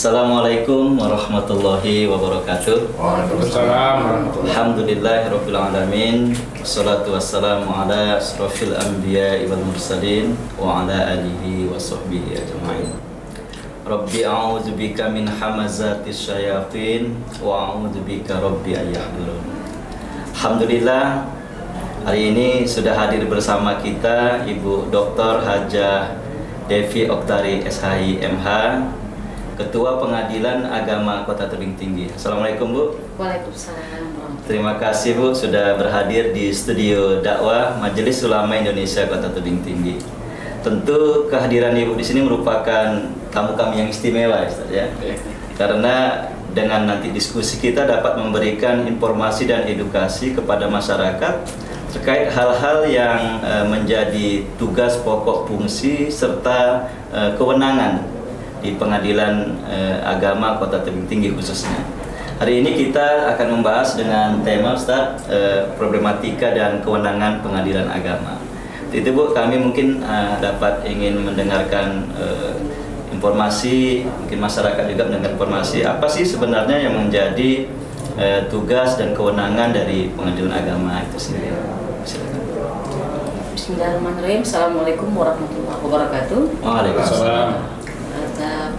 Assalamualaikum warahmatullahi wabarakatuh. Waalaikumsalam warahmatullahi Alhamdulillahirabbil alamin. Wassalatu wassalamu ala asrofil anbiya'i wal mursalin wa ala alihi wa sahbihi ajma'in. Rabbi a'udzubika min hamazatis syayatin wa a'udzubika rabbi ayahdurun. Alhamdulillah, hari ini sudah hadir bersama kita Ibu Dr. Hajah Devi Oktari SHI MH, Ketua Pengadilan Agama Kota Tebing Tinggi. Assalamualaikum Bu. Waalaikumsalam. Terima kasih Bu sudah berhadir di studio dakwah Majelis Ulama Indonesia Kota Tebing Tinggi. Tentu kehadiran Ibu di sini merupakan tamu kami yang istimewa, Ustaz, ya. Karena dengan nanti diskusi kita dapat memberikan informasi dan edukasi kepada masyarakat terkait hal-hal yang menjadi tugas pokok fungsi serta kewenangan di Pengadilan Agama Kota Tebing Tinggi khususnya. Hari ini kita akan membahas dengan tema Ustaz, problematika dan kewenangan pengadilan agama. Itu Bu, kami mungkin dapat ingin mendengarkan informasi, mungkin masyarakat juga mendengar informasi apa sih sebenarnya yang menjadi tugas dan kewenangan dari pengadilan agama itu sendiri. Silakan. Bismillahirrahmanirrahim. Assalamualaikum warahmatullahi wabarakatuh. Waalaikumsalam.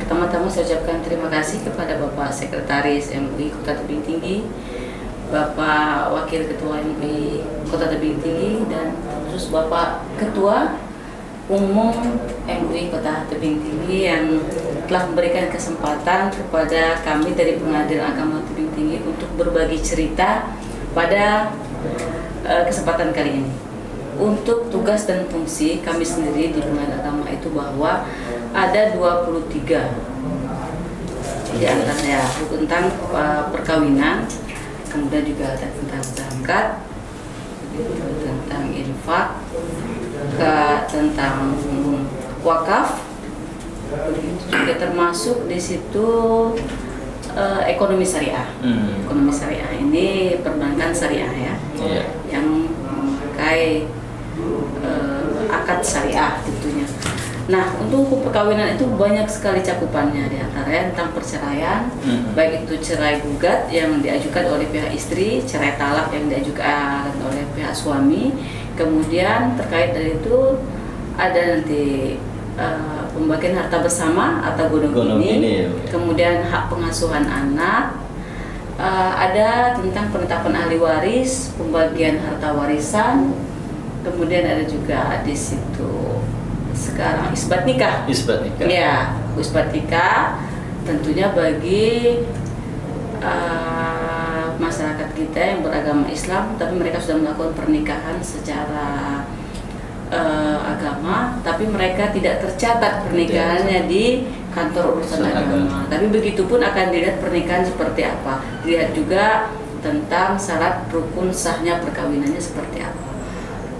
Pertama-tama saya ucapkan terima kasih kepada Bapak Sekretaris MUI Kota Tebing Tinggi, Bapak Wakil Ketua MUI Kota Tebing Tinggi, dan khusus Bapak Ketua Umum MUI Kota Tebing Tinggi yang telah memberikan kesempatan kepada kami dari Pengadilan Agama Tebing Tinggi untuk berbagi cerita pada kesempatan kali ini. Untuk tugas dan fungsi kami sendiri di Pengadilan Agama itu bahwa ada 23 di antaranya tentang perkawinan, kemudian juga ada tentang zakat, tentang infak, tentang wakaf, juga termasuk di situ ekonomi syariah. Ekonomi syariah ini perbankan syariah ya, yang memakai akad syariah tentunya. Nah, untuk hukum perkawinan itu banyak sekali cakupannya, di antaranya tentang perceraian, baik itu cerai gugat yang diajukan oleh pihak istri, cerai talak yang diajukan oleh pihak suami, kemudian terkait dari itu ada nanti pembagian harta bersama atau gonogini, kemudian hak pengasuhan anak, ada tentang penetapan ahli waris, pembagian harta warisan, kemudian ada juga di situ sekarang isbat nikah. Ya, isbat nikah tentunya bagi masyarakat kita yang beragama Islam, tapi mereka sudah melakukan pernikahan secara agama, tapi mereka tidak tercatat pernikahannya di kantor urusan agama. Tapi begitupun akan dilihat pernikahan seperti apa. Dilihat juga tentang syarat rukun sahnya perkawinannya seperti apa.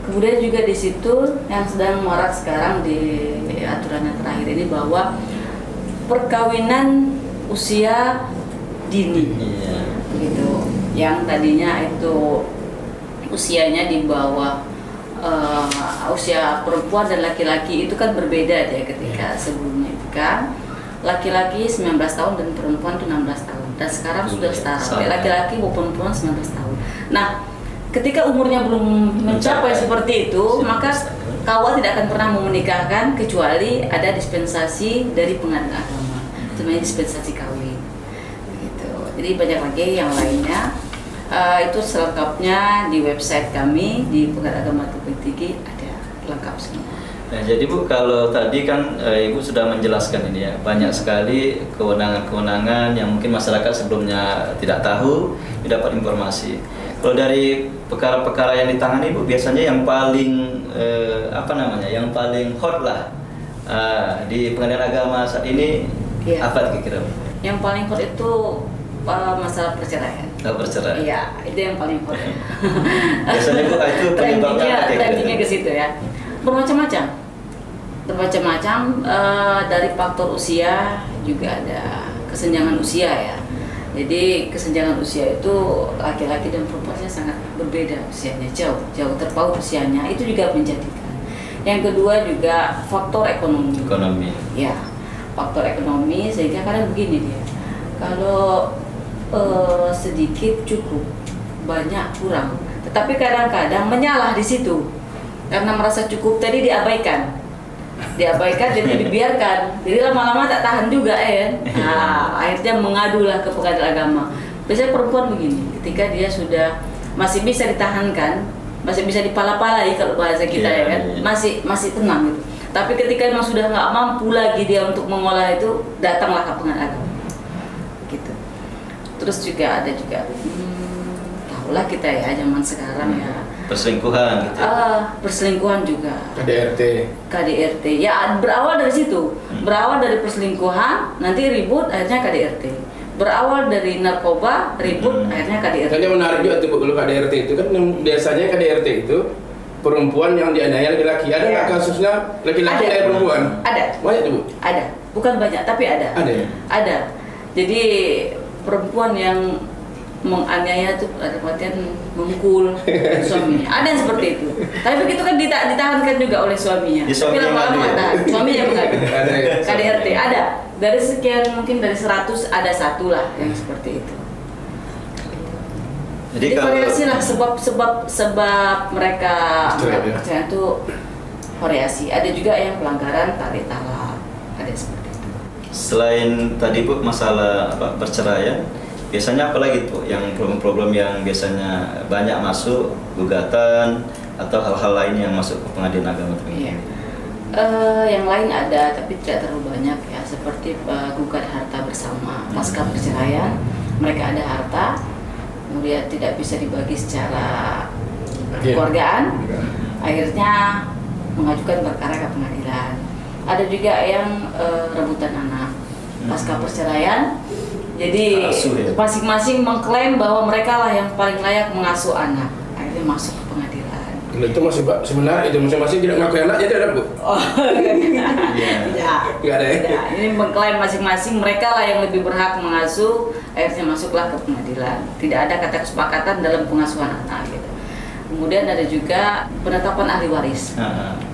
Kemudian juga di situ yang sedang marak sekarang di aturan yang terakhir ini bahwa perkawinan usia dini, gitu. Yang tadinya itu usianya di bawah usia perempuan dan laki-laki itu kan berbeda ya ketika sebelumnya itu kan laki-laki 19 tahun dan perempuan itu 16 tahun. Dan sekarang sudah setara, laki-laki maupun perempuan 19 tahun. Nah, ketika umurnya belum mencapai seperti itu, maka KUA tidak akan pernah menikahkan kecuali ada dispensasi dari pengadilan agama, namanya dispensasi kawin. Begitu. Jadi banyak lagi yang lainnya. Itu selengkapnya di website kami di Pengadilan Agama Tebing Tinggi ada lengkap semua. Nah, jadi Bu, kalau tadi kan Ibu sudah menjelaskan ini ya, banyak sekali kewenangan-kewenangan yang mungkin masyarakat sebelumnya tidak tahu, dapat informasi. Kalau dari perkara-perkara yang ditangani Bu, biasanya yang paling yang paling hot lah di Pengadilan Agama saat ini apa kira-kira? Yang paling hot itu masalah perceraian. Perceraian. Iya, itu yang paling hot. Biasanya Bu, itu trendingnya ke situ ya. Bermacam-macam dari faktor usia juga ada kesenjangan usia ya. Jadi kesenjangan usia itu laki-laki dan perempuannya sangat berbeda usianya, jauh terpaut usianya, itu juga menjadikan. Yang kedua juga faktor ekonomi. Ekonomi. Ya, faktor ekonomi, sehingga kadang begini dia, kalau sedikit cukup, banyak kurang, tetapi kadang-kadang menyalah di situ karena merasa cukup tadi diabaikan jadi dibiarkan, jadi lama-lama tak tahan juga nah, akhirnya mengadulah ke pengadilan agama. Biasanya perempuan begini, ketika dia sudah masih bisa ditahankan, masih bisa dipala-palai kalau bahasa kita ya kan, masih tenang gitu. Tapi ketika memang sudah nggak mampu lagi dia untuk mengolah itu, datanglah ke pengadilan agama gitu. Terus juga ada juga tahulah kita ya zaman sekarang ya, perselingkuhan gitu. Perselingkuhan juga. KDRT. Ya berawal dari situ. Berawal dari perselingkuhan, nanti ribut, akhirnya KDRT. Berawal dari narkoba, ribut, akhirnya KDRT. Kan yang menarik juga tuh Bu, kalau KDRT itu kan biasanya KDRT itu perempuan yang dianiaya laki-laki. Ada nggak kasusnya laki-laki dan perempuan? Ada. Banyak tuh Bu? Ada. Bukan banyak, tapi ada. Ada ya? Ada. Jadi perempuan yang menganiaya itu ada kematian memukul suaminya. Ada yang seperti itu. Tapi begitu kan ditahankan juga oleh suaminya. Tapi lama-lama tahan. Suaminya mengadu. KDRT ada. Dari sekian mungkin dari 100 ada satu lah yang seperti itu. Jadi variasi lah sebab mereka perceraian itu variasi. Ada juga yang pelanggaran tarik talak. Ada seperti itu. Selain tadi Bu masalah perceraian, biasanya apalagi tuh yang problem-problem yang biasanya banyak masuk gugatan atau hal-hal lain yang masuk ke pengadilan agama tinggi? Yang lain ada tapi tidak terlalu banyak ya, seperti gugat harta bersama pasca perceraian. Mereka ada harta, kemudian tidak bisa dibagi secara kekeluargaan, akhirnya mengajukan perkara ke pengadilan. Ada juga yang rebutan anak pasca perceraian. Jadi masing-masing mengklaim bahwa mereka lah yang paling layak mengasuh anak, akhirnya masuk ke pengadilan. Itu masih sebenarnya itu masing-masing tidak mengakui anak, jadi ada Bu? Oh, tidak ada ya? Ini mengklaim masing-masing mereka lah yang lebih berhak mengasuh, akhirnya masuklah ke pengadilan. Tidak ada kata kesepakatan dalam pengasuhan anak gitu. Kemudian ada juga penetapan ahli waris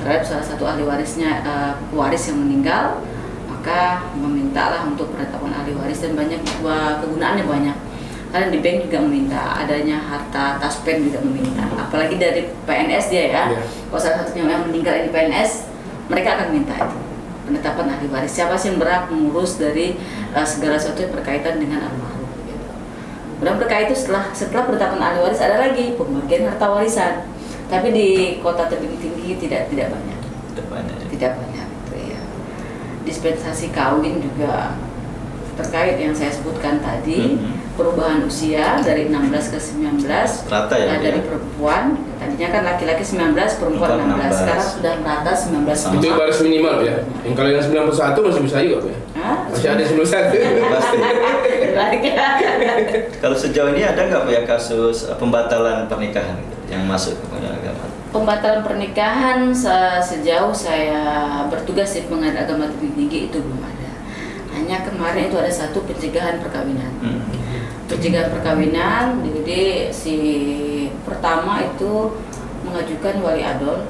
terhadap salah satu ahli warisnya, waris yang meninggal, maka memintalah untuk penetapan ahli waris, dan banyak kegunaannya banyak. Karena di bank juga meminta, adanya harta taspen juga meminta, apalagi dari PNS dia ya. Kalau salah satunya yang meninggal di PNS, mereka akan minta itu penetapan ahli waris. Siapa sih yang berhak mengurus dari segala sesuatu yang berkaitan dengan almarhum gitu. Kemudian berkait itu setelah penetapan ahli waris ada lagi pembagian harta warisan. Tapi di kota tebing tinggi tidak banyak. Tidak banyak itu ya. Dispensasi kawin juga terkait yang saya sebutkan tadi, perubahan usia dari 16 ke 19 rata ya, dari perempuan. Tadinya kan laki-laki 19, perempuan 16. Sekarang sudah merata 19 sama. Itu baris minimal ya. Yang kalau yang 91 masih bisa juga ya. Masih ada 91. Pasti. Kalau sejauh ini ada nggak ya kasus pembatalan pernikahan gitu, yang masuk ke pengadilan agama? Pembatalan pernikahan sejauh saya bertugas di pengadilan agama tinggi itu belum ada. Hanya kemarin itu ada satu pencegahan perkawinan. Pencegahan perkawinan, jadi si pertama itu mengajukan wali adol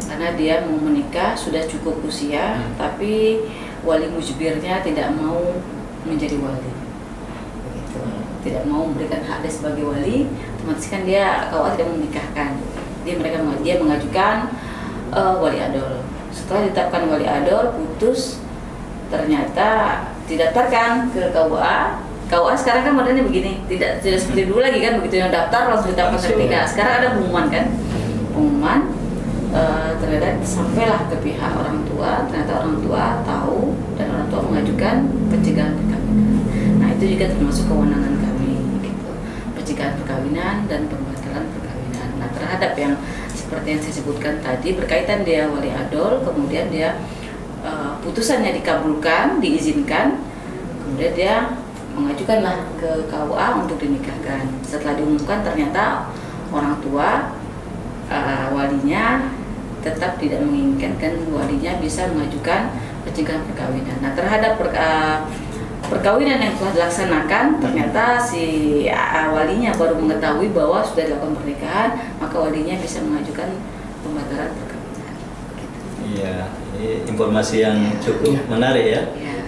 karena dia mau menikah, sudah cukup usia, tapi wali mujbirnya tidak mau menjadi wali. Begitu. Tidak mau memberikan hak dia sebagai wali, otomatis kan dia KUA tidak menikahkan. Dia mengajukan wali adol. Setelah ditetapkan wali adol, putus, ternyata didaftarkan ke KUA. KUA sekarang kan modelnya begini, tidak seperti dulu lagi kan, begitu yang daftar langsung ditetapkan sertifikat. Sekarang ada pengumuman kan, ternyata sampailah ke pihak orang tua, ternyata orang tua tahu dan orang tua mengajukan pencegahan perkawinan. Nah itu juga termasuk kewenangan kami, gitu. Pencegahan perkawinan dan pembatalan perkawinan. Nah terhadap yang seperti yang saya sebutkan tadi berkaitan dia wali adol, kemudian dia putusannya dikabulkan, diizinkan, kemudian dia mengajukanlah ke KUA untuk dinikahkan. Setelah diumumkan ternyata orang tua walinya tetap tidak menginginkan walinya bisa mengajukan pencegahan perkawinan. Nah terhadap perkawinan yang telah dilaksanakan, ternyata si walinya baru mengetahui bahwa sudah dilakukan pernikahan, maka walinya bisa mengajukan pembatalan perkawinan. Iya, ini informasi yang cukup menarik ya.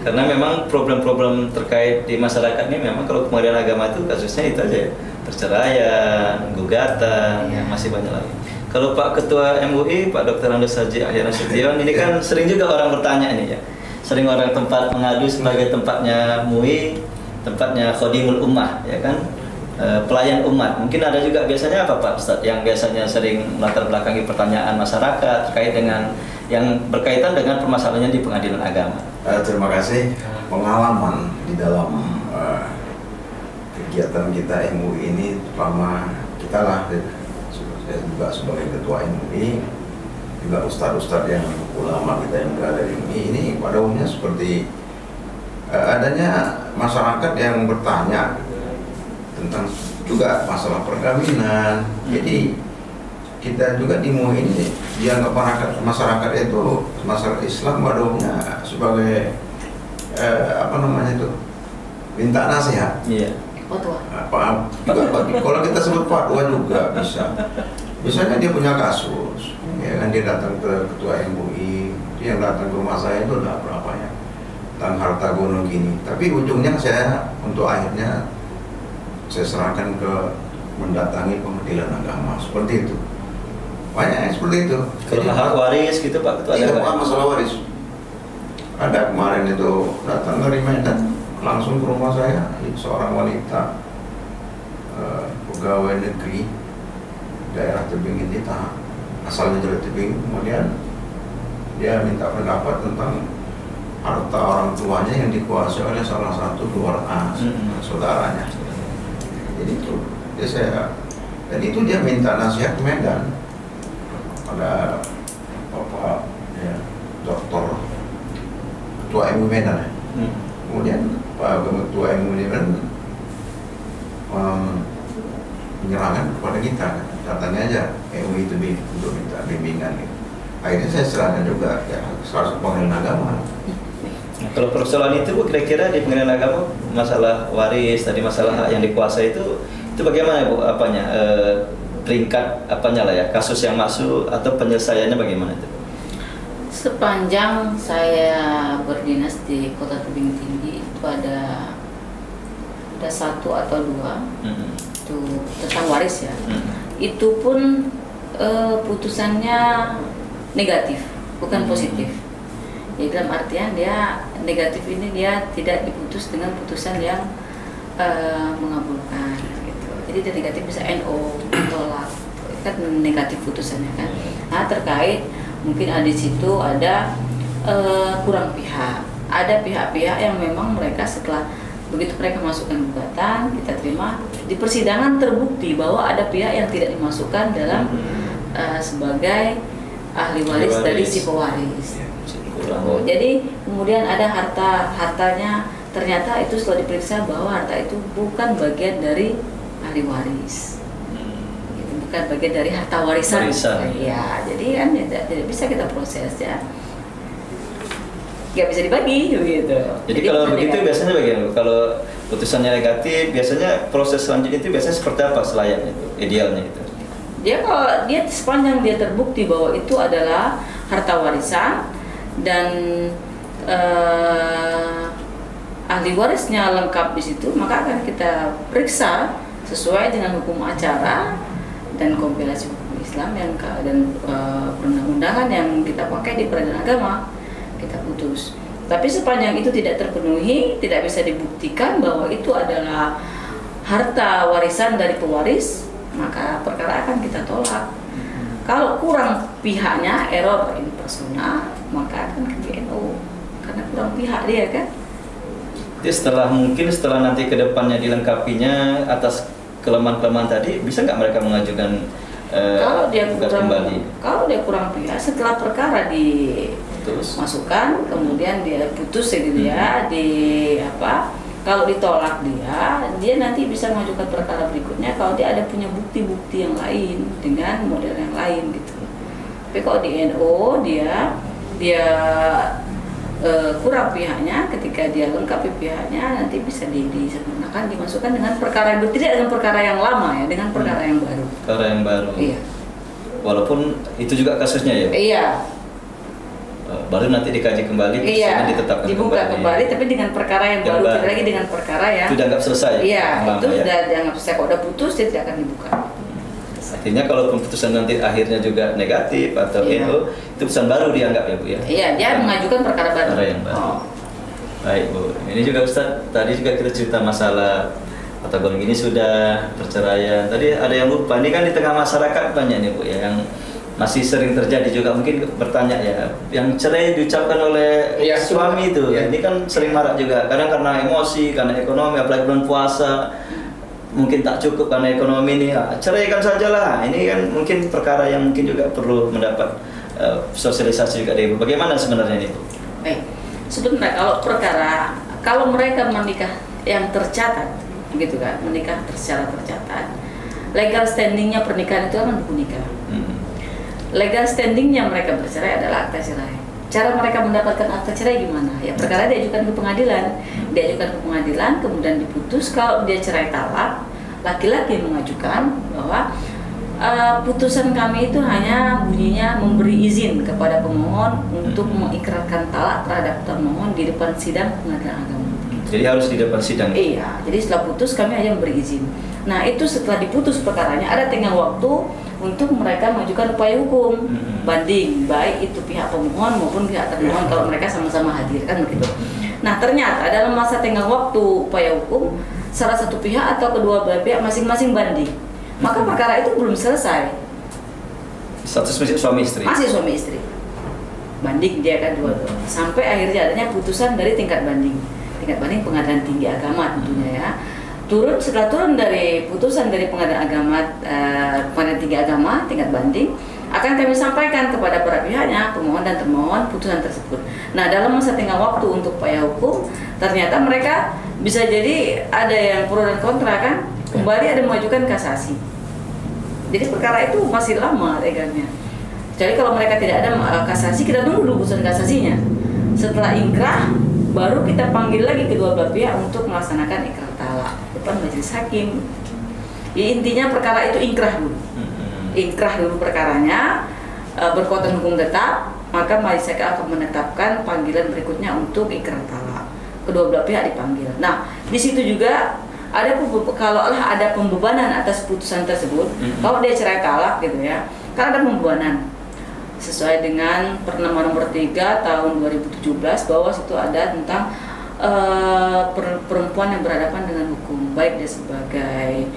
Karena memang problem-problem terkait di masyarakat ini memang kalau Pengadilan Agama itu kasusnya itu aja ya. Perceraian, gugatan, masih banyak lagi. Kalau Pak Ketua MUI, Pak Dr. Andes Haji Ahya Nasution, ini kan sering juga orang bertanya ini ya. Sering orang tempat mengadu sebagai tempatnya MUI, tempatnya Khodimul Ummah, ya kan? Pelayan umat. Mungkin ada juga biasanya apa Pak Ustadz yang biasanya sering melatar belakangi pertanyaan masyarakat terkait dengan yang berkaitan dengan permasalahannya di Pengadilan Agama. Terima kasih. Pengalaman di dalam kegiatan kita MUI ini, terutama kita lah, saya juga sebagai ketua MUI, juga ustadz-ustadz yang ulama kita yang berada di MUI ini pada umumnya seperti adanya masyarakat yang bertanya tentang juga masalah perkawinan. Jadi kita juga di MUI ini dianggap masyarakat itu, masyarakat Islam pada umumnya sebagai apa namanya itu, minta nasihat. Iya. Fatwa. Kalau kita sebut fatwa juga bisa. Misalnya dia punya kasus, ya kan, dia datang ke ketua MUI, dia datang ke rumah saya itu udah berapa ya, tentang harta gono gini. Tapi ujungnya saya untuk akhirnya saya serahkan ke mendatangi Pengadilan Agama, seperti itu. Banyak yang seperti itu. Kalau hak waris gitu Pak Ketua. Iya, masalah waris. Ada kemarin itu datang dari Medan langsung ke rumah saya, seorang wanita pegawai negeri daerah Tebing ini, asalnya dari Tebing, kemudian dia minta pendapat tentang harta orang tuanya yang dikuasai oleh salah satu keluarga saudaranya. Jadi itu dan itu dia minta nasihat ke Medan. Ada Bapak ya, Doktor Ketua MUI Medan ya. Kemudian Pak Ketua MUI Medan menyerahkan kepada kita, datangnya aja MUI itu untuk minta bimbingan gitu. Akhirnya saya serahkan juga ya salah satu Pengadilan Agama. Nah, kalau persoalan itu kira-kira di Pengadilan Agama, masalah waris tadi, masalah hak yang dikuasai itu bagaimana Bu, apanya peringkat apanya lah ya, kasus yang masuk atau penyelesaiannya bagaimana itu? Sepanjang saya berdinas di Kota Tebing Tinggi itu ada satu atau dua itu tentang waris ya. Itu pun putusannya negatif, bukan positif. Jadi dalam artian dia negatif ini dia tidak diputus dengan putusan yang mengabulkan gitu. Jadi dia negatif bisa NO, tolak. Itu kan negatif putusannya kan. Nah, terkait mungkin di situ ada kurang pihak. Ada pihak-pihak yang memang mereka setelah begitu mereka masukkan gugatan, kita terima di persidangan terbukti bahwa ada pihak yang tidak dimasukkan dalam sebagai ahli waris dari si pewaris. Jadi kemudian ada hartanya ternyata itu setelah diperiksa bahwa harta itu bukan bagian dari ahli waris, bukan bagian dari harta warisan. Ya, jadi kan tidak bisa kita proses ya, nggak bisa dibagi gitu. Jadi kalau begitu biasanya bagaimana? Kalau putusannya negatif, biasanya proses selanjutnya itu biasanya seperti apa selayaknya itu, idealnya itu? Kalau dia sepanjang dia terbukti bahwa itu adalah harta warisan dan ahli warisnya lengkap di situ, maka akan kita periksa sesuai dengan hukum acara dan kompilasi hukum Islam dan perundang-undangan yang kita pakai di Peradilan Agama, kita putus. Tapi sepanjang itu tidak terpenuhi, tidak bisa dibuktikan bahwa itu adalah harta warisan dari pewaris, maka perkara akan kita tolak. Kalau kurang pihaknya, error in persona, maka akan ke NO karena kurang pihak dia kan. Jadi setelah nanti ke depannya dilengkapinya atas kelemahan-kelemahan tadi, bisa nggak mereka mengajukan kalau dia kurang pihak setelah perkara dimasukkan, kemudian dia putus gitu ya, kalau ditolak dia nanti bisa mengajukan perkara berikutnya kalau dia ada punya bukti-bukti yang lain dengan model yang lain gitu. Tapi kalau di NO dia kurang pihaknya, ketika dia lengkapi pihaknya nanti bisa disempurnakan, dimasukkan dengan perkara yang tidak dengan perkara yang lama ya, dengan perkara yang baru. Perkara yang baru. Iya. Walaupun itu juga kasusnya ya. Iya. baru nanti dikaji kembali, putusannya ditetapkan dibuka kembali, tapi dengan perkara yang baru, tidak lagi dengan perkara yang itu dianggap selesai. Iya, itu ya? sudah dianggap selesai. Kalau udah putus, dia tidak akan dibuka. Artinya kalau keputusan nanti akhirnya juga negatif atau itu putusan baru dianggap ya Bu ya? Iya, dia mengajukan perkara baru. Perkara yang baru. Baik Bu, ini juga Ustaz, tadi juga kita cerita masalah kata golong ini sudah perceraian. Tadi ada yang lupa, ini kan di tengah masyarakat banyak nih Bu ya, yang masih sering terjadi juga, mungkin bertanya ya, yang cerai diucapkan oleh suami itu, ini kan sering marak juga, kadang karena emosi, karena ekonomi, apalagi bulan puasa, mungkin tak cukup karena ekonomi ini, ceraikan sajalah. Ini kan mungkin perkara yang mungkin juga perlu mendapat sosialisasi juga dari Ibu. Bagaimana sebenarnya ini Bu? Baik, sebenarnya kalau mereka menikah yang tercatat, gitu kan, menikah secara tercatat, legal standingnya pernikahan itu kan buku nikah. Legal standingnya mereka bercerai adalah akta cerai. Cara mereka mendapatkan akta cerai gimana? Ya perkara diajukan ke pengadilan, kemudian diputus. Kalau dia cerai talak, laki-laki mengajukan bahwa putusan kami itu hanya bunyinya memberi izin kepada pemohon untuk mengikrarkan talak terhadap termohon di depan sidang pengadilan agama. Jadi harus di depan sidang? Iya, jadi setelah putus kami hanya memberi izin. Nah itu setelah diputus perkaranya ada tenggang waktu untuk mereka mengajukan upaya hukum banding, baik itu pihak pemohon maupun pihak termohon kalau mereka sama-sama hadir, kan begitu. Nah ternyata dalam masa tenggang waktu upaya hukum salah satu pihak atau kedua belah pihak masing-masing banding, maka perkara itu belum selesai. Status suami istri? Masih suami istri, banding dia kan dua sampai akhirnya adanya putusan dari tingkat banding pengadilan tinggi agama tentunya ya. Setelah turun dari putusan dari pengadilan agama, pengadilan tinggi agama tingkat banding, akan kami sampaikan kepada para pihaknya, pemohon dan termohon putusan tersebut. Nah dalam masa tenggang waktu untuk upaya hukum, ternyata mereka bisa jadi ada yang pro dan kontra kan, kembali ada mengajukan kasasi. Jadi perkara itu masih lama legalnya. Jadi kalau mereka tidak ada kasasi, kita tunggu dulu putusan kasasinya. Setelah ingkrah, baru kita panggil lagi kedua belah pihak untuk melaksanakan ikrar talak depan majelis hakim. Intinya perkara itu ingkrah dulu perkaranya, berkekuatan hukum tetap, maka majelis hakim akan menetapkan panggilan berikutnya untuk ikrar talak. Kedua belah pihak dipanggil. Nah di situ juga kalau ada pembebanan atas putusan tersebut, kalau dia cerai talak gitu ya, kan ada pembebanan sesuai dengan Permen nomor 3 tahun 2017 bahwa situ ada tentang perempuan yang berhadapan dengan hukum, baik dia sebagai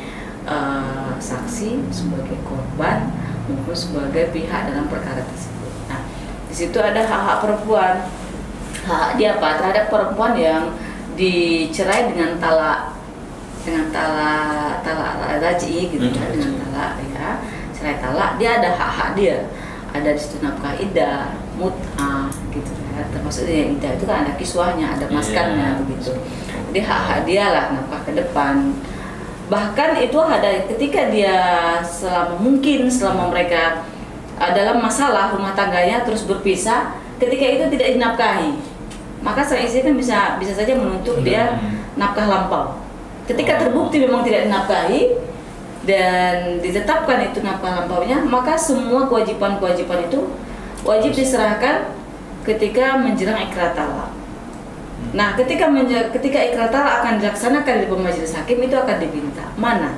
saksi, sebagai korban maupun sebagai pihak dalam perkara tersebut. Nah, di situ ada hak-hak perempuan. Hak dia apa? Terhadap perempuan yang dicerai dengan talak raj'i gitu kan, dengan talak ya, cerai talak, dia ada hak-hak dia. Ada di situ nafkah iddah, mut'ah gitu ya. Termasuk yang iddah itu kan ada kiswahnya, ada maskannya begitu. Jadi hak-hak dia lah, nafkah ke depan. Bahkan itu ada ketika dia selama mereka dalam masalah rumah tangganya terus berpisah, ketika itu tidak dinafkahi, maka sang istri kan bisa saja menuntut dia nafkah lampau. Ketika terbukti memang tidak dinafkahi dan ditetapkan itu nafkah lampaunya, maka semua kewajiban-kewajiban itu wajib diserahkan ketika menjelang ikrar talak. Nah, ketika ikrar talak akan dilaksanakan di majelis hakim, itu akan diminta mana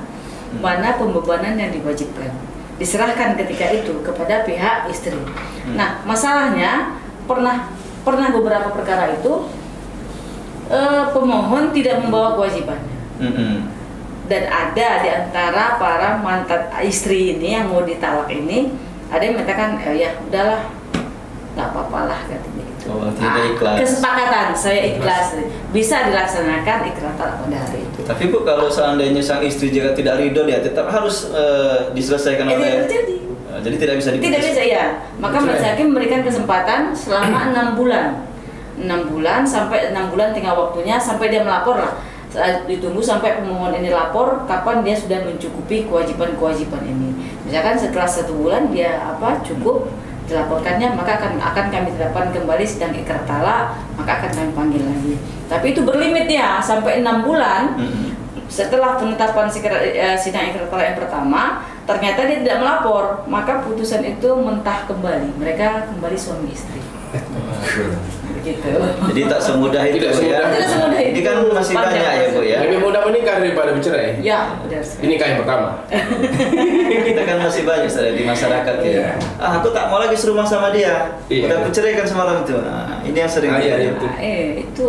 pembebanan yang diwajibkan, diserahkan ketika itu kepada pihak istri. Nah, masalahnya pernah beberapa perkara itu pemohon tidak membawa kewajibannya. Dan ada di antara para mantan istri ini yang mau ditalak ini, ada yang mengatakan ya udahlah, nggak apa-apalah katanya gitu. Kesepakatan saya ikhlas, bisa dilaksanakan ikrar talak pada hari itu. Tapi Bu, kalau seandainya sang istri juga tidak ridho, dia tetap harus diselesaikan oleh. Terjadi. Jadi tidak bisa diputus. Tidak bisa ya. Maka majelis hakim memberikan kesempatan selama 6 bulan. 6 bulan sampai 6 bulan tinggal waktunya sampai dia melapor lah. Ditunggu sampai pemohon ini lapor kapan dia sudah mencukupi kewajiban-kewajiban ini. Misalkan setelah 1 bulan dia cukup dilaporkannya, maka akan kami tetapkan kembali sidang ikrar talak, maka akan kami panggil lagi. Tapi itu berlimit ya sampai 6 bulan. Setelah penetapan sidang ikrar talak yang pertama, ternyata dia tidak melapor, maka putusan itu mentah kembali. Mereka kembali suami istri. Begitu. Jadi tak semudah itu Tidak semudah. ya. Tidak semudah itu. Ini kan masih Panjang banyak ya Bu ya. Lebih mudah menikah daripada bercerai. Ya, benar sekali. Ini nikah yang pertama. Kita kan masih banyak Ustaz, di masyarakat ya. Iya. Aku tak mau lagi serumah sama dia. Iya. Udah berceraikan semalam itu. Nah, ini yang sering Iya, terjadi. iya. Itu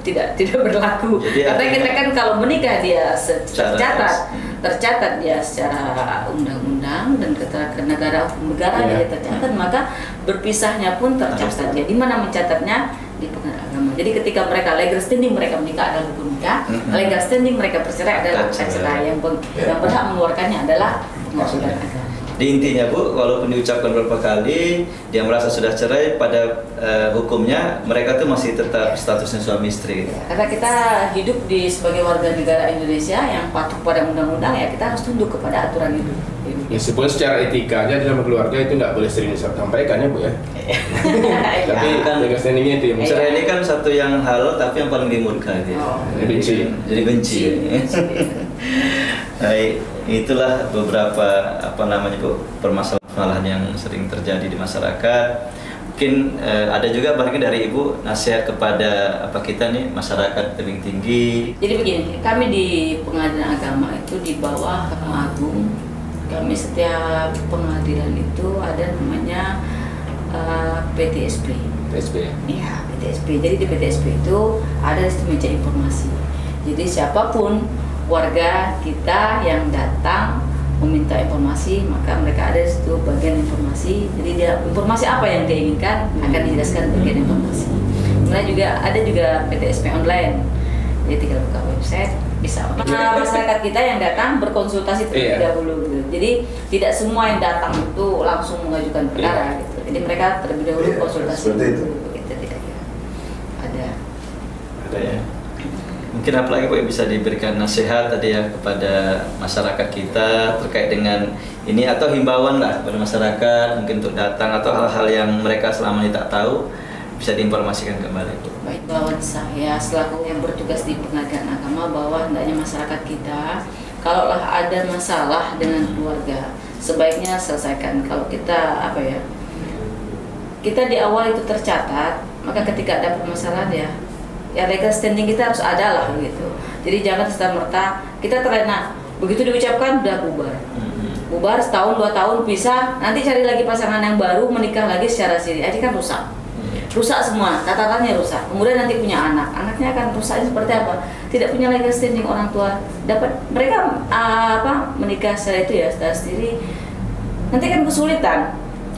tidak berlaku. Jadi Karena artinya- kita kan kalau menikah dia Secara- tercatat dia secara undang-undang dan negara hukum negara Iya. dia tercatat, maka berpisahnya pun tercatat. Jadi mana mencatatnya di pengadilan agama. Jadi ketika mereka legal standing mereka menikah adalah hukum nikah, legal standing mereka bercerai adalah cerai. Yang berhak mengeluarkannya adalah pengadilan agama. Di intinya Bu, walaupun diucapkan beberapa kali, dia merasa sudah cerai, pada hukumnya mereka tuh masih tetap statusnya suami istri. Karena kita hidup sebagai warga negara Indonesia yang patuh pada undang-undang, ya kita harus tunduk kepada aturan itu. Meskipun secara etikanya dalam keluarga itu tidak boleh sering disampaikan ya Bu ya. Tapi Ya, kan legal standingnya itu yang cerai ini kan satu yang halal tapi yang paling dimurka gitu. Oh. Benci. Jadi benci. Baik, itulah beberapa permasalahan yang sering terjadi di masyarakat. Mungkin ada juga barangkali dari Ibu nasihat kepada kita nih masyarakat Tebing Tinggi. Jadi begini, kami di pengadilan agama itu di bawah Mahkamah Agung. Kami setiap pengadilan itu ada namanya PTSP. PSB. Iya, PTSP. Jadi di PTSP itu ada sistem meja informasi. Jadi siapapun warga kita yang datang meminta informasi, maka mereka ada di situ bagian informasi. Jadi dia informasi apa yang dia inginkan akan dijelaskan bagian informasi. Kemudian juga ada juga PTSP online. Jadi tinggal buka website bisa. Masyarakat kita yang datang berkonsultasi terlebih dahulu gitu. Jadi tidak semua yang datang itu langsung mengajukan perkara gitu. Jadi mereka terlebih dahulu konsultasi seperti itu. Gitu, tidak ya. Ada. Ada ya. Mungkin apalagi Bu yang bisa diberikan nasihat tadi ya kepada masyarakat kita terkait dengan ini, atau himbauan lah kepada masyarakat mungkin untuk datang atau hal-hal yang mereka selama ini tak tahu bisa diinformasikan kembali Bu. Baik, bahwa saya selaku yang bertugas di pengadilan agama bahwa hendaknya masyarakat kita kalaulah ada masalah dengan keluarga sebaiknya selesaikan. Kalau kita kita di awal itu tercatat, maka ketika ada permasalahan ya legal standing kita harus ada lah gitu. Jadi jangan serta-merta kita terlena begitu diucapkan udah bubar setahun 2 tahun pisah, nanti cari lagi pasangan yang baru, menikah lagi secara siri, ini kan rusak semua, tatatannya rusak. Kemudian nanti punya anaknya akan rusaknya seperti apa? Tidak punya legal standing, orang tua dapat mereka menikah secara itu ya secara sendiri, nanti kan kesulitan.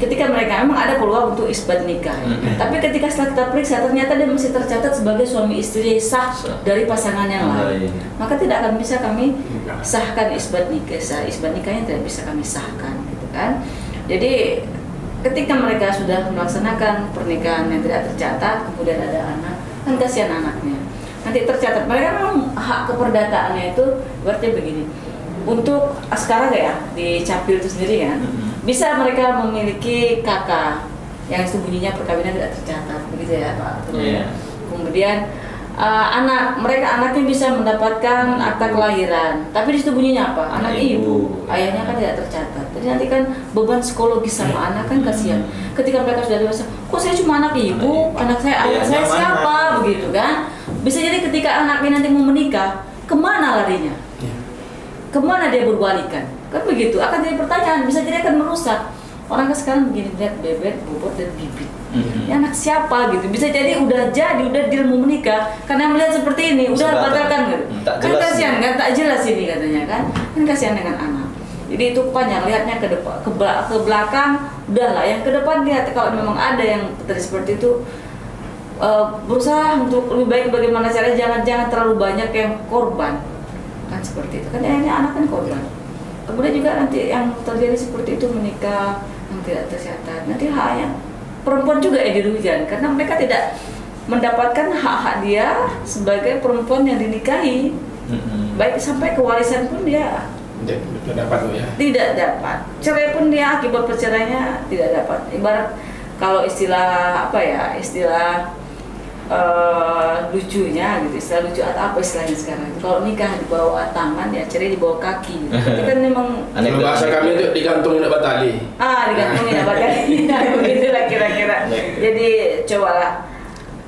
Ketika mereka memang ada peluang untuk isbat nikah, tapi ketika setelah kita periksa ternyata dia masih tercatat sebagai suami istri sah dari pasangan yang lain, maka tidak akan bisa kami sahkan isbat nikah. Isbat nikahnya tidak bisa kami sahkan, gitu kan? Jadi ketika mereka sudah melaksanakan pernikahan yang tidak tercatat, kemudian ada anak, kan kasihan anaknya. Nanti tercatat, mereka memang hak keperdataannya itu berarti begini. Untuk sekarang ya di Capil itu sendiri kan, bisa mereka memiliki kakak yang sembunyinya perkawinan tidak tercatat, begitu ya Pak. Kemudian anaknya bisa mendapatkan akta kelahiran, tapi di situ bunyinya apa? Anak ibu, ayahnya kan tidak tercatat. Jadi nanti kan beban psikologis sama anak kan kasihan. Ketika mereka sudah dewasa, kok saya cuma anak ibu, ayah saya siapa, begitu kan? Bisa jadi ketika anaknya nanti mau menikah, kemana larinya? Kemana dia berbalikan? Kan begitu, akan jadi pertanyaan, bisa jadi akan merusak. Orang sekarang begini, lihat bebek, bobot, dan bibit. Ya anak siapa gitu, bisa jadi udah deal mau menikah karena melihat seperti ini, udah batalkan gitu. Kan kasihan kan, tak jelas ini katanya kan kasihan dengan anak. Jadi itu panjang, lihatnya ke depan, ke belakang, udahlah. Yang ke depan lihat kalau memang ada yang seperti itu, berusaha untuk lebih baik bagaimana caranya, jangan terlalu banyak yang korban. Kan seperti itu kan ini anak kan korban. Kemudian juga nanti yang terjadi seperti itu menikah yang tidak tercatat, nanti haknya perempuan juga yang dirugikan karena mereka tidak mendapatkan hak-hak dia sebagai perempuan yang dinikahi. Baik sampai kewarisan pun dia tidak dapat. Cerai pun dia akibat perceraiannya tidak dapat. Ibarat kalau istilah lucunya gitu, istilah lucu atau apa istilahnya sekarang. Kalau nikah di bawah tangan ya cerai di bawah kaki. Gitu. Itu kan memang Kalau bahasa kami itu digantungin nak batali. digantungin apa kan? Begitulah kira-kira. Jadi cobalah,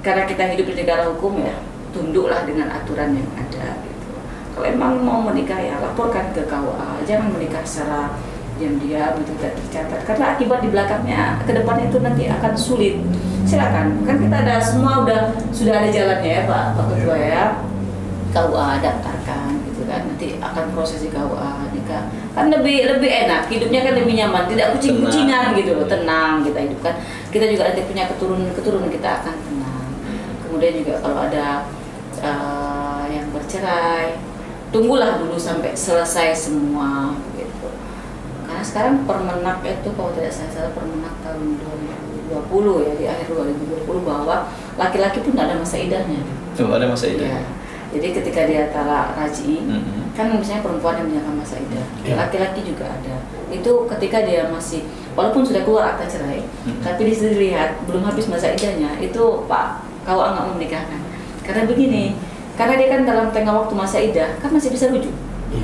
karena kita hidup di negara hukum ya, tunduklah dengan aturan yang ada gitu. Kalau emang mau menikah ya laporkan ke KUA, jangan menikah secara diam-diam itu tidak tercatat, karena akibat di belakangnya ke depan itu nanti akan sulit. Silakan, kan kita ada semua sudah ada jalannya ya Pak Ketua ya. KUA daftarkan gitu kan, nanti akan proses di KUA nikah. Kan lebih enak, hidupnya kan lebih nyaman, tidak kucing-kucingan gitu loh, tenang kita hidup kan. Kita juga nanti punya keturunan kita akan tenang. Kemudian juga kalau ada yang bercerai, tunggulah dulu sampai selesai semua gitu. Karena sekarang Permenak itu kalau tidak salah Permenak tahun 2020 ya, di akhir 2020 bahwa laki-laki pun tidak ada masa idahnya. Ada masa idah. Ya. Jadi ketika dia talak raj'i, kan misalnya perempuan yang menyatakan masa idah, laki-laki juga ada. Itu ketika dia masih, walaupun sudah keluar akta cerai, tapi dilihat belum habis masa idahnya, itu Pak KUA nggak mau menikahkan. Karena begini, karena dia kan dalam tengah waktu masa idah, kan masih bisa rujuk.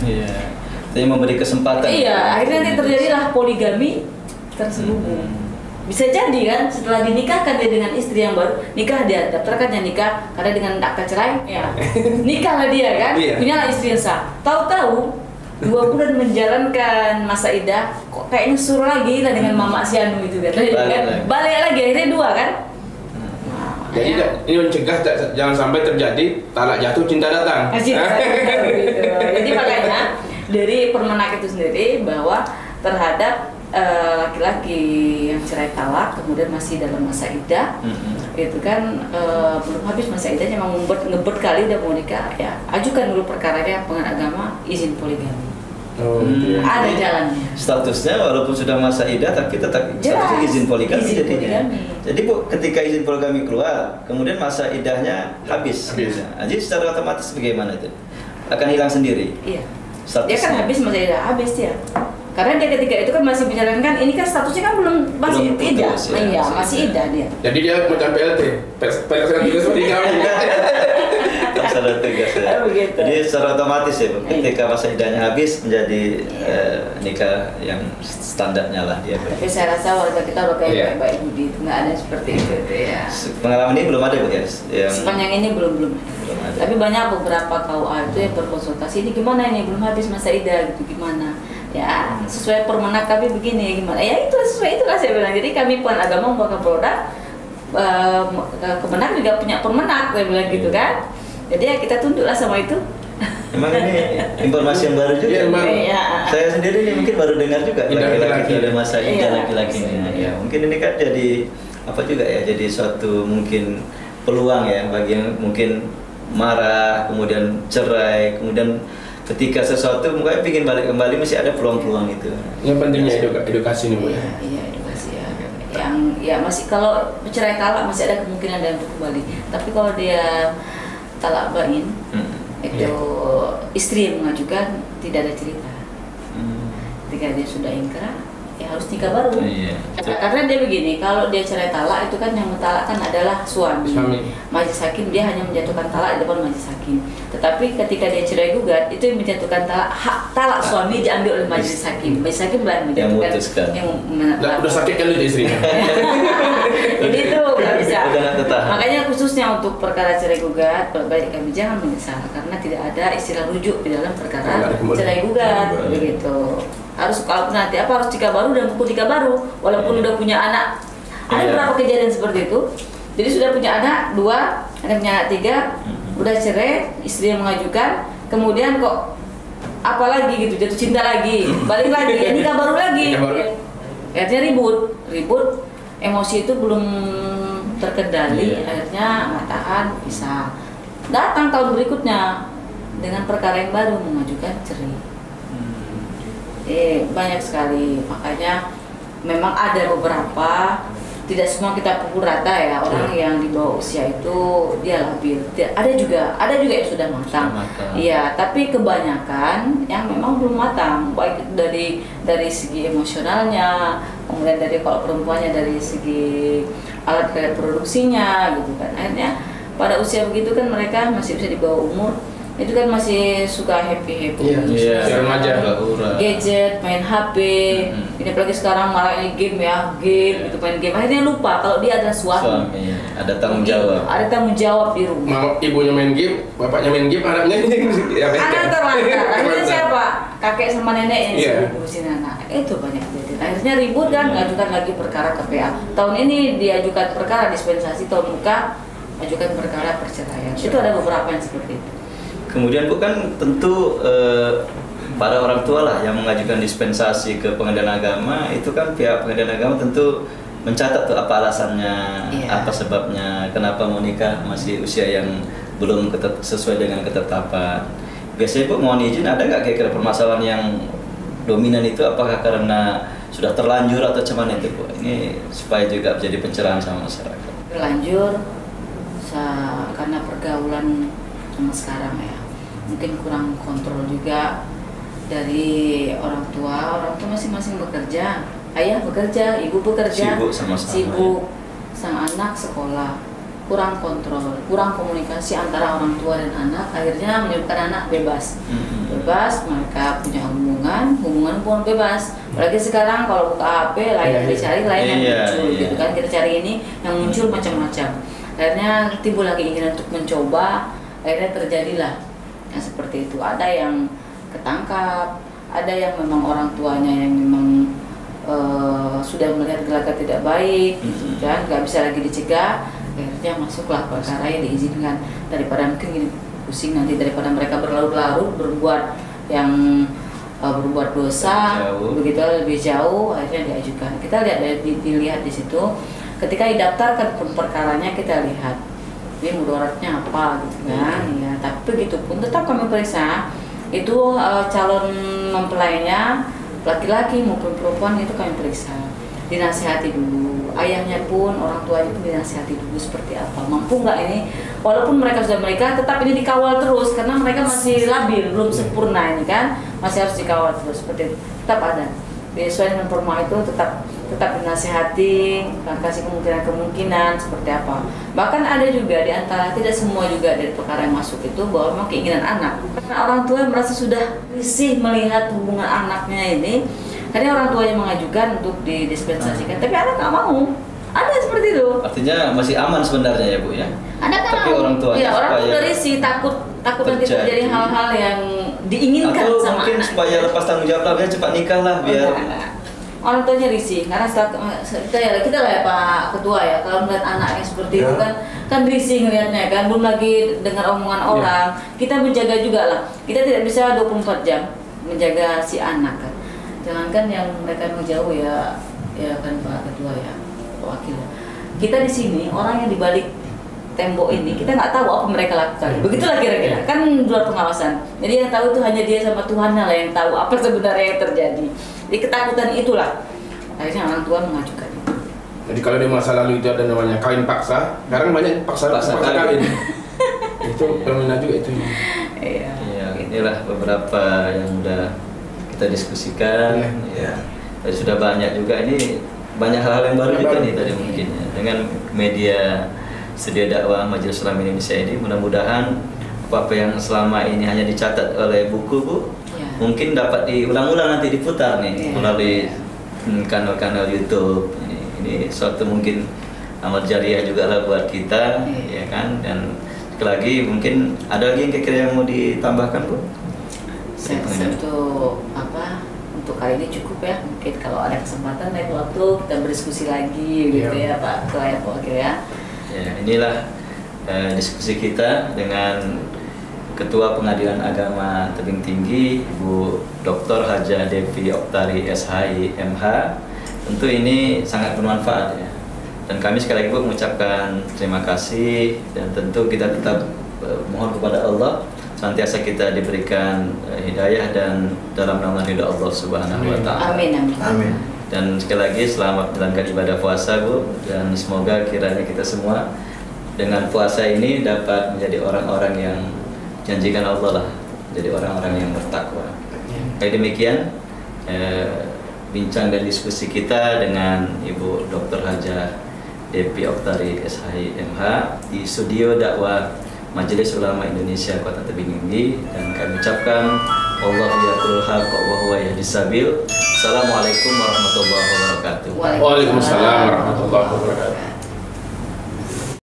Iya. Jadi memberi kesempatan. Iya, akhirnya nanti terjadilah poligami terselubung. Bisa jadi kan setelah dinikahkan dia dengan istri yang baru, nikah dia daftarkan ya nikah, karena dengan akta cerai ya nikahlah dia kan, punyalah istri yang sah. Tahu-tahu 2 bulan menjalankan masa idah, kok kayaknya suruh lagi lah dengan mama si Anu itu kan, balik lagi akhirnya 2 kan. Jadi ini mencegah jangan sampai terjadi talak jatuh cinta datang. Gitu. Jadi makanya dari Permenak itu sendiri bahwa terhadap laki-laki yang cerai talak kemudian masih dalam masa iddah, itu kan belum habis masa iddahnya, memang ngebet kali udah mau nikah ya, ajukan dulu perkaranya pengadilan agama izin poligami. Ada jalannya. Statusnya walaupun sudah masa iddah tapi tetap statusnya izin poligami jadinya. Jadi Bu, ketika izin poligami keluar, kemudian masa iddahnya habis. Jadi secara otomatis bagaimana itu? Akan hilang sendiri. Iya. Statusnya. Dia kan habis masa iddah, habis dia. Karena dia ketika itu kan masih menjalankan, ini kan statusnya kan masih iddah. Iya, masih iddah dia. Jadi dia macam PLT, pelaksana tugas poligami. Pelaksana tugas ya. Jadi secara otomatis ya, Bu, ketika masa iddahnya habis menjadi nikah yang standarnya lah dia. Tapi saya rasa warga kita udah kayak Mbak Budi, nggak ada seperti itu ya. Pengalaman ini belum ada Bu ya? Sepanjang ini belum ada. Tapi banyak beberapa KUA itu yang berkonsultasi, ini gimana ini belum habis masa iddah gitu gimana? Ya sesuai Permenak kami begini gimana? Ya itu sesuai itulah saya bilang. Jadi kami pun agama membuat produk, Kemenak juga punya Permenak saya bilang gitu kan. Jadi ya kita tunduklah sama itu. Emang ini informasi yang baru juga. Ya. Saya sendiri ini mungkin baru dengar juga laki-laki ada masa iddah laki-lakinya. Ya, mungkin ini kan jadi apa juga ya? Jadi suatu mungkin peluang ya bagi yang mungkin marah, kemudian cerai, kemudian ketika sesuatu mungkin ingin balik kembali masih ada peluang-peluang itu. Yang pentingnya edukasi nih Bu ya. Iya edukasi ya. Yang ya masih kalau cerai talak masih ada kemungkinan dia untuk kembali. Tapi kalau dia talak bain itu istri yang mengajukan tidak ada cerita. Ketika dia sudah ingkrah ya harus nikah baru. Karena dia begini, kalau dia cerai talak itu kan yang mentalakkan adalah suami. Majelis hakim dia hanya menjatuhkan talak di depan majelis hakim. Tetapi ketika dia cerai gugat itu yang menjatuhkan talak, hak talak suami diambil oleh majelis hakim. Majelis hakim lah yang menjatuhkan. Udah sakit kan itu istrinya. Jadi itu nggak bisa. Makanya khususnya untuk perkara cerai gugat, baik kami jangan menyesal karena tidak ada istilah rujuk di dalam perkara cerai gugat begitu. Harus kalau nanti harus nikah baru dan buku nikah baru walaupun udah punya anak. Ada beberapa kejadian seperti itu. Jadi sudah punya anak 2, ada punya anak 3, udah cerai, istri yang mengajukan, kemudian kok apa lagi gitu, jatuh cinta lagi, balik lagi, ya nikah baru lagi. Akhirnya ribut, emosi itu belum terkendali, akhirnya nggak tahan, bisa datang tahun berikutnya dengan perkara yang baru mengajukan cerai. Banyak sekali, makanya memang ada beberapa, tidak semua kita pukul rata ya, orang yang di bawah usia itu dia labil. Ada juga yang sudah matang. Iya, tapi kebanyakan yang memang belum matang, baik dari segi emosionalnya, kemudian dari kalau perempuannya dari segi alat reproduksinya gitu kan. Akhirnya pada usia begitu kan mereka masih bisa di bawah umur, itu kan masih suka happy Iya, remaja, gadget, main HP. Ini apalagi sekarang malah ini game ya, game itu main game. Akhirnya lupa kalau dia adalah suami. Ada tanggung jawab. Ada tanggung jawab di rumah. Mau ibunya main game, bapaknya main game, anaknya ya Anak terlantar. Akhirnya siapa? Kakek sama nenek yang sibuk ngurusin anak. Itu banyak kejadian. Akhirnya ribut kan, ngajukan lagi perkara ke PA. Tahun ini diajukan perkara dispensasi, tahun muka ajukan perkara perceraian. Itu ada beberapa yang seperti itu. Kemudian Bu, kan tentu para orang tua lah yang mengajukan dispensasi ke pengadilan agama. Itu kan pihak pengadilan agama tentu mencatat tuh apa alasannya, apa sebabnya, kenapa mau nikah masih usia yang belum sesuai dengan ketetapan. Biasanya Bu, mohon izin, ada nggak kira-kira permasalahan yang dominan itu, apakah karena sudah terlanjur atau cuman itu Bu? Ini supaya juga menjadi pencerahan sama masyarakat. Terlanjur karena pergaulan sama sekarang ya, mungkin kurang kontrol juga dari orang tua masing-masing bekerja, ayah bekerja, ibu bekerja, sibuk sama-sama, sibuk, sang anak sekolah, kurang kontrol, kurang komunikasi antara orang tua dan anak, akhirnya menyebabkan anak bebas, mereka punya hubungan pun bebas. Apalagi sekarang kalau buka HP, lain yang dicari, lain yang muncul, gitu kan, kita cari ini yang muncul macam-macam. Akhirnya timbul lagi keinginan untuk mencoba, akhirnya terjadilah yang seperti itu. Ada yang ketangkap, ada yang memang orang tuanya yang memang sudah melihat gelagat tidak baik, gitu kan, nggak bisa lagi dicegah, akhirnya masuklah perkara yang diizinkan. Daripada mungkin gini, pusing nanti, daripada mereka berlarut-larut berbuat yang berbuat dosa begitu lebih jauh, akhirnya diajukan. Kita lihat dilihat di situ, ketika didaftarkan perkaranya kita lihat ini mudaratnya apa gitu kan, ya. Tapi begitupun tetap kami periksa itu calon mempelainya laki-laki maupun perempuan, itu kami periksa, dinasihati dulu, ayahnya pun, orang tuanya pun dinasihati dulu seperti apa, mampu nggak ini, walaupun mereka sudah menikah tetap ini dikawal terus karena mereka masih labil, belum sempurna ini kan, masih harus dikawal terus, seperti itu. Tetap ada sesuai dengan formal itu, tetap dinasihati, kasih kemungkinan seperti apa. Bahkan ada juga di antara, tidak semua juga dari perkara yang masuk itu bahwa memang keinginan anak. Karena orang tua yang merasa sudah risih melihat hubungan anaknya ini, karena orang tuanya mengajukan untuk didispensasikan, tapi anak nggak mau. Ada seperti itu. Artinya masih aman sebenarnya ya Bu ya. Ada kan? Tapi orang tua. Ya, orang tua dari risih, takut nanti terjadi hal-hal yang diinginkan atau sama mungkin anak. Supaya lepas tanggung jawab dia cepat nikah lah biar. Orang tuanya risih karena kita lah ya Pak Ketua ya, kalau melihat anaknya seperti itu kan risih ngelihatnya kan, belum lagi dengar omongan orang. Kita menjaga juga lah, kita tidak bisa 24 jam menjaga si anak kan. Jangankan yang mereka menjauh ya kan Pak Ketua ya, Pak Wakil. Kita di sini orang yang dibalik tembok ini kita nggak tahu apa mereka lakukan. Begitulah kira-kira, kan luar pengawasan. Jadi yang tahu itu hanya dia sama Tuhannya lah yang tahu apa sebenarnya yang terjadi. Di ketakutan itulah akhirnya orang tua mengajukan. Jadi kalau di masa lalu itu ada namanya kawin paksa, sekarang banyak paksa kawin. Itu fenomena juga itu. Iya. Inilah beberapa yang udah kita diskusikan. Ya. Tadi sudah banyak juga, ini banyak hal-hal yang baru juga nih tadi mungkin ya. Dengan media Studio Dakwah Majelis Ulama Indonesia ini, mudah-mudahan apa yang selama ini hanya dicatat oleh buku Bu, mungkin dapat diulang-ulang nanti diputar nih melalui kanal-kanal YouTube. Ini suatu mungkin amal jariah juga lah buat kita, ya kan. Dan sekali lagi mungkin ada lagi yang kira-kira yang mau ditambahkan Bu? Untuk kali ini cukup ya. Mungkin kalau ada kesempatan lain waktu kita berdiskusi lagi gitu ya Pak Ketua ya, Pak Wakil ya. Ya, inilah diskusi kita dengan Ketua Pengadilan Agama Tebing Tinggi, Ibu Dr. Hajah Devi Oktari SHI MH. Tentu ini sangat bermanfaat ya. Dan kami sekali lagi Bu mengucapkan terima kasih, dan tentu kita tetap mohon kepada Allah senantiasa kita diberikan hidayah dan dalam naungan ridha Allah Subhanahu wa taala. Amin. Dan sekali lagi selamat menjalankan ibadah puasa Bu, dan semoga kiranya kita semua dengan puasa ini dapat menjadi orang-orang yang janjikan Allah lah, jadi orang-orang yang bertakwa. Kayak demikian bincang dan diskusi kita dengan Ibu Dr. Hajah Depi Oktari SHI MH di studio dakwah Majelis Ulama Indonesia Kota Tebing Tinggi, dan kami ucapkan Allahu yaqulul haqq wa huwa yahdis sabil. Assalamualaikum warahmatullahi wabarakatuh. Waalaikumsalam warahmatullahi wabarakatuh.